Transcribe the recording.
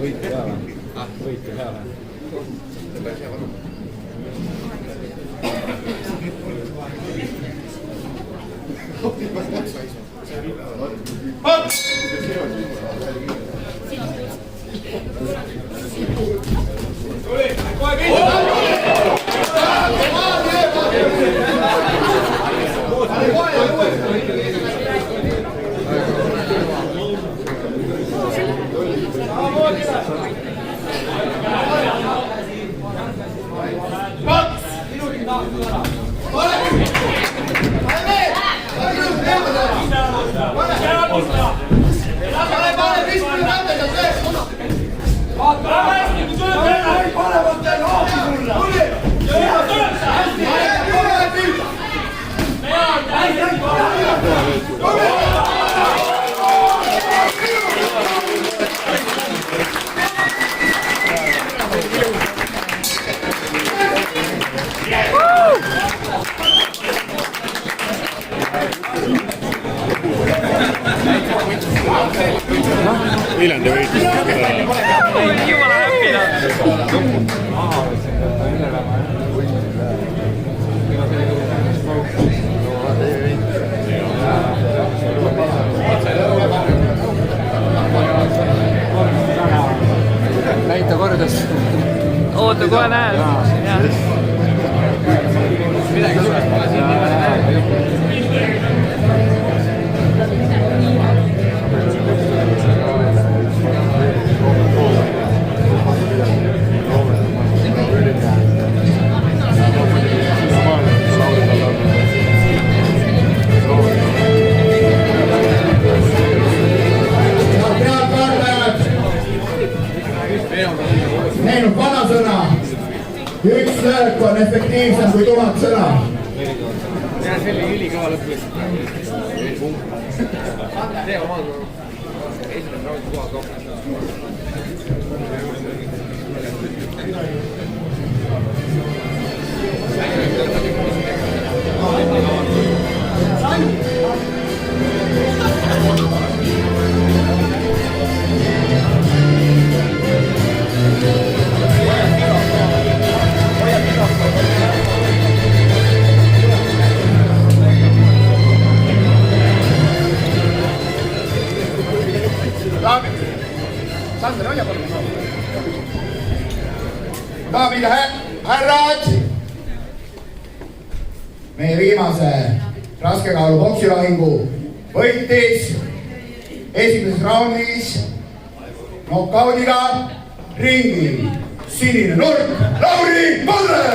võitu peale. Võitu peale. Viljandi võitis. Jumala häppina. Näita kordas. Oota, kohe näed. Midagi suures pole siin niimoodi näed. Neil on vanasõna, üks löök on efektiivsem kui 1000 sõna. Ja see oli ülikõva lõpuks. Tee omal esimene raud koha kokku. Daamid ja härrad, meie viimase raskekaalu poksilahingu võitis esimeses raundis nokaudiga ringi sinine nurk Lauri Põldre!